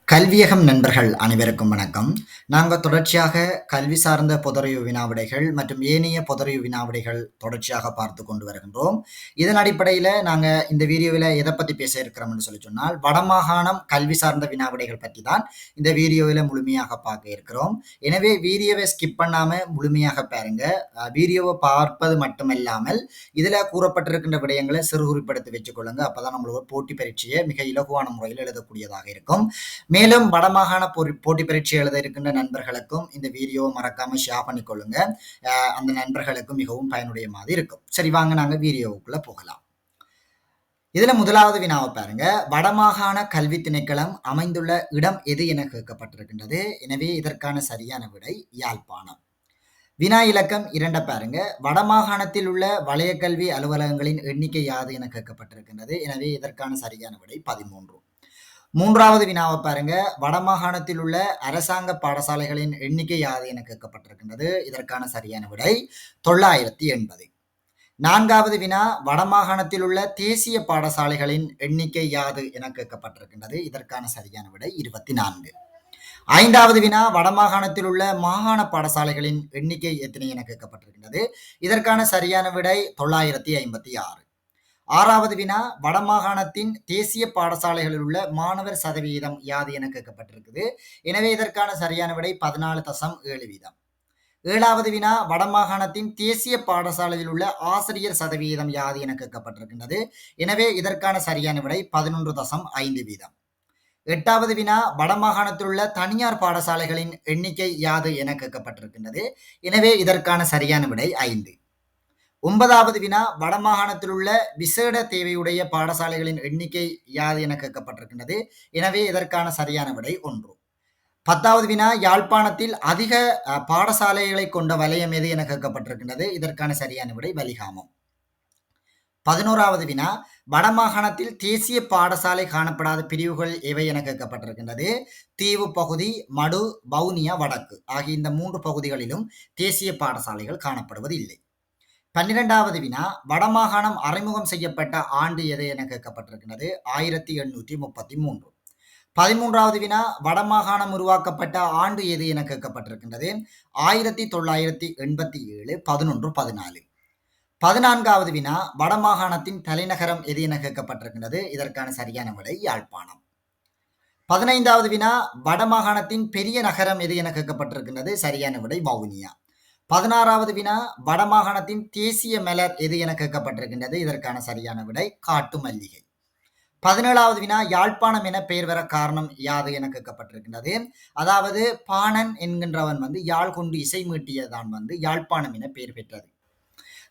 கல்வியகம் நண்பர்கள் அனைவருக்கும் வணக்கம். நாங்க தொடர்ச்சியாக கல்வி சார்ந்த பொதறிவு வினாவிடைகள் மற்றும் ஏனைய பொதறிவு வினாவிடைகள் தொடர்ச்சியாக பார்த்து கொண்டு வருகின்றோம். இதன் அடிப்படையில நாங்க இந்த வீடியோவில எத பத்தி பேச இருக்கிறோம்னு சொன்னால், வடமாகாணம் கல்வி சார்ந்த வினாவிடைகள் பற்றி தான் இந்த வீடியோவில முழுமையாக பார்க்க இருக்கிறோம். எனவே வீடியோவை ஸ்கிப் பண்ணாம முழுமையாக பாருங்க. வீடியோவை பார்ப்பது மட்டுமல்லாமல் இதுல கூறப்பட்டிருக்கின்ற விடயங்களை சிறு குறிப்பெடுத்து வச்சுக்கொள்ளுங்க. அப்பதான் நம்மளோட போட்டி பரீட்சையை மிக இலகுவான முறையில் எழுதக்கூடியதாக இருக்கும். மேலும் வடமாகாண போட்டி பரீட்சை எழுத இருக்கின்ற நண்பர்களுக்கும் இந்த வீடியோவை மறக்காம ஷேர் பண்ணிக்கொள்ளுங்க. அந்த நண்பர்களுக்கும் மிகவும் பயனுடைய மாதிரி இருக்கும். சரி, வாங்க நாங்க வீடியோவுக்குள்ள போகலாம். இதுல முதலாவது வினாவை பாருங்க. வடமாகாண கல்வி திணைக்களம் அமைந்துள்ள இடம் எது என கேட்கப்பட்டிருக்கின்றது. எனவே இதற்கான சரியான விடை யாழ்ப்பாணம். வினா இலக்கம் 2 பாருங்க. வடமாகாணத்தில் உள்ள வலய கல்வி அலுவலகங்களின் எண்ணிக்கை யாது என கேட்கப்பட்டிருக்கின்றது. எனவே இதற்கான சரியான விடை 13. மூன்றாவது வினாவை பாருங்க. வடமாகாணத்தில் உள்ள அரசாங்க பாடசாலைகளின் எண்ணிக்கை யாது என கேட்கப்பட்டிருக்கின்றது. இதற்கான சரியான விடை 980. நான்காவது வினா. வடமாகாணத்தில் உள்ள தேசிய பாடசாலைகளின் எண்ணிக்கை யாது என கேட்கப்பட்டிருக்கின்றது. இதற்கான சரியான விடை 24. ஐந்தாவது வினா. வடமாகாணத்தில் உள்ள மாகாண பாடசாலைகளின் எண்ணிக்கை எத்தனை என கேட்கப்பட்டிருக்கின்றது. இதற்கான சரியான விடை 956. ஆறாவது வினா. வடமாகாணத்தின் தேசிய பாடசாலைகளில் உள்ள மாணவர் சதவீதம் யாது என கேட்கப்பட்டிருக்குது. எனவே இதற்கான சரியான விடை 14.7%. ஏழாவது வினா. வடமாகாணத்தின் தேசிய பாடசாலையில் உள்ள ஆசிரியர் சதவீதம் யாது என கேட்கப்பட்டிருக்கின்றது. எனவே இதற்கான சரியான விடை 11.5%. எட்டாவது வினா. வடமாகாணத்தில் உள்ள தனியார் பாடசாலைகளின் எண்ணிக்கை யாது என கேட்கப்பட்டிருக்கின்றது. எனவே இதற்கான சரியான விடை 5. ஒன்பதாவது வினா. வடமாகாணத்தில் உள்ள விசேட தேவையுடைய பாடசாலைகளின் எண்ணிக்கை யாது என கேட்கப்பட்டிருக்கின்றது. எனவே இதற்கான சரியான விடை 1. 10வது வினா. யாழ்ப்பாணத்தில் அதிக பாடசாலைகளை கொண்ட வலயம் எது என கேட்கப்பட்டிருக்கின்றது. இதற்கான சரியான விடை வலிகாமம். 11வது வினா. வடமாகாணத்தில் தேசிய பாடசாலை காணப்படாத பிரிவுகள் எவை என கேட்கப்பட்டிருக்கின்றது. தீவு பகுதி, மடு, வவுனியா, வடக்கு ஆகிய இந்த 3 பகுதிகளிலும் தேசிய பாடசாலைகள் காணப்படுவது இல்லை. 12வது வினா. வடமாகாணம் அறிமுகம் செய்யப்பட்ட ஆண்டு எது என கேட்கப்பட்டிருக்கிறது. 1833. 13வது வினா. வடமாகாணம் உருவாக்கப்பட்ட ஆண்டு எது என கேட்கப்பட்டிருக்கின்றது. 1987, 11/14. 14வது வினா. வடமாகாணத்தின் தலைநகரம் எது என கேட்கப்பட்டிருக்கின்றது. இதற்கான சரியான விடை யாழ்ப்பாணம். 15வது வினா. வடமாகாணத்தின் பெரிய நகரம் எது என கேட்கப்பட்டிருக்கின்றது. சரியான விடை வவுனியா. 16வது வினா. வடமாகாணத்தின் தேசிய மலர் எது என கேட்கப்பட்டிருக்கின்றது. இதற்கான சரியான விடை காட்டு மல்லிகை. 17வது வினா. யாழ்ப்பாணம் என பெயர் வர காரணம் யாது என கேட்கப்பட்டிருக்கின்றது. அதாவது பாணன் என்கின்றவன் யாழ் கொண்டு இசை மீட்டியதான் யாழ்ப்பாணம் என பெயர் பெற்றது.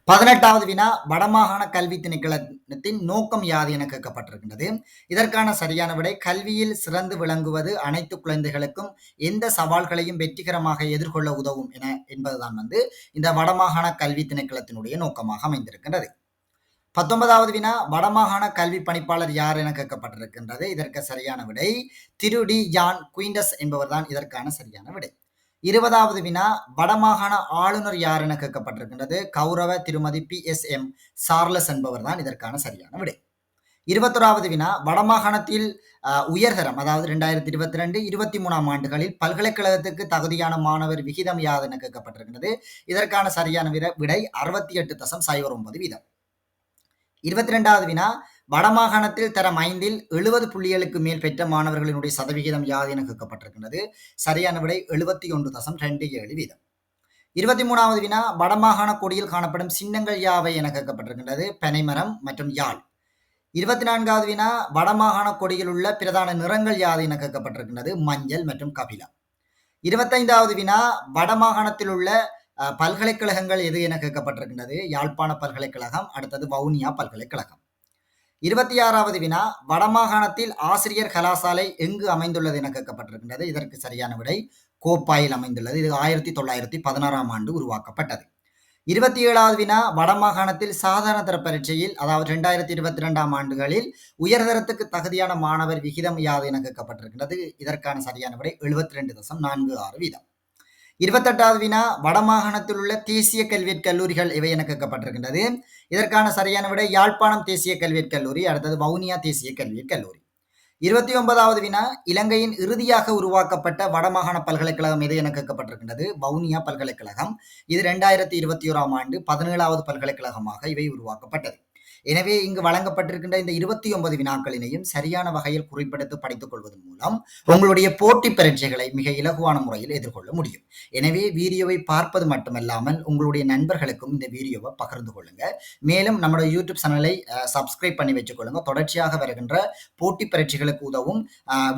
18வது வினா. வடமாகாண கல்வி திணைக்களத்தின் நோக்கம் யாது என கேட்கப்பட்டிருக்கின்றது. இதற்கான சரியான விடை கல்வியில் சிறந்து விளங்குவது அனைத்து குழந்தைகளுக்கும் எந்த சவால்களையும் வெற்றிகரமாக எதிர்கொள்ள உதவும் என்பதுதான் இந்த வடமாகாண கல்வி திணைக்களத்தினுடைய நோக்கமாக அமைந்திருக்கின்றது. 19வது வினா. வடமாகாண கல்வி பணிப்பாளர் யார் என கேட்கப்பட்டிருக்கின்றது. இதற்கு சரியான விடை திரு டி ஜான் குயின்டஸ் என்பவர் தான் இதற்கான சரியான விடை. 20வது வினா. வடமாகாண ஆளுநர் யார் என கேட்கப்பட்டிருக்கின்றது. கௌரவ திருமதி PSM சார்லஸ் என்பவர் தான் இதற்கான சரியான விடை. 21வது வினா. வடமாகாணத்தில் உயர்தரம் அதாவது 2022, 23ஆம் ஆண்டுகளில் பல்கலைக்கழகத்துக்கு தகுதியான மாணவர் விகிதம் யாது என கேட்கப்பட்டிருக்கின்றது. இதற்கான சரியான விடை 68.09 வீதம். 22வது வினா. வடமாகாணத்தில் தரம் 5ல் 70 புள்ளிகளுக்கு மேல் பெற்ற மாணவர்களினுடைய சதவிகிதம் யாது என கேட்கப்பட்டிருக்கின்றது. சரியான விடை 71.27 வீதம். 23வது வினா. வடமாகாண கொடியில் காணப்படும் சின்னங்கள் யாவை என கேட்கப்பட்டிருக்கின்றது. பனைமரம் மற்றும் யாழ். 24வது வினா. வடமாகாண கொடியில் உள்ள பிரதான நிறங்கள் யாது என கேட்கப்பட்டிருக்கின்றது. மஞ்சள் மற்றும் கபிலம். 25வது வினா. வடமாகாணத்தில் உள்ள பல்கலைக்கழகங்கள் எது என கேட்கப்பட்டிருக்கின்றது. யாழ்ப்பாண பல்கலைக்கழகம், அடுத்தது வவுனியா பல்கலைக்கழகம். 26வது வினா. வடமாகாணத்தில் ஆசிரியர் கலாசாலை எங்கு அமைந்துள்ளது என கேட்கப்பட்டிருக்கின்றது. இதற்கு சரியான விடை கோப்பாயில் அமைந்துள்ளது. இது 1916ஆம் ஆண்டு உருவாக்கப்பட்டது. 27வது வினா. வடமாகாணத்தில் சாதாரண தர பரீட்சையில் அதாவது 2022ஆம் ஆண்டுகளில் உயர்தரத்துக்கு தகுதியான மாணவர் விகிதம் யாது என கேட்கப்பட்டிருக்கின்றது. இதற்கான சரியான விடை 72.46 வீதம். 28வது வினா. வடமாகாணத்தில் உள்ள தேசிய கல்வியற் கல்லூரிகள் எவை என கேட்கப்பட்டிருக்கின்றது. இதற்கான சரியான விடை யாழ்ப்பாணம் தேசிய கல்வியற் கல்லூரி, அடுத்தது வவுனியா தேசிய கல்வியற் கல்லூரி. 29வது வினா, இலங்கையின் இறுதியாக உருவாக்கப்பட்ட வடமாகாண பல்கலைக்கழகம் எது என கேட்கப்பட்டிருக்கின்றது. வவுனியா பல்கலைக்கழகம். இது 2021ஆம் ஆண்டு 17வது பல்கலைக்கழகமாக இவை உருவாக்கப்பட்டது. எனவே இங்கு வழங்கப்பட்டிருக்கின்ற இந்த 29 வினாக்களினையும் சரியான வகையில் குறிப்பெடுத்து படித்துக் கொள்வதன் மூலம் உங்களுடைய போட்டி பரீட்சைகளை மிக இலகுவான முறையில் எதிர்கொள்ள முடியும். எனவே வீடியோவை பார்ப்பது மட்டுமல்லாமல் உங்களுடைய நண்பர்களுக்கும் இந்த வீடியோவை பகிர்ந்து கொள்ளுங்க. மேலும் நம்முடைய யூடியூப் சேனலை சப்ஸ்கிரைப் பண்ணி வச்சுக்கொள்ளுங்க. தொடர்ச்சியாக வருகின்ற போட்டி பரீட்சைகளுக்கு உதவும்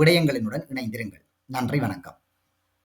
விடயங்களினுடன் இணைந்திருங்கள். நன்றி, வணக்கம்.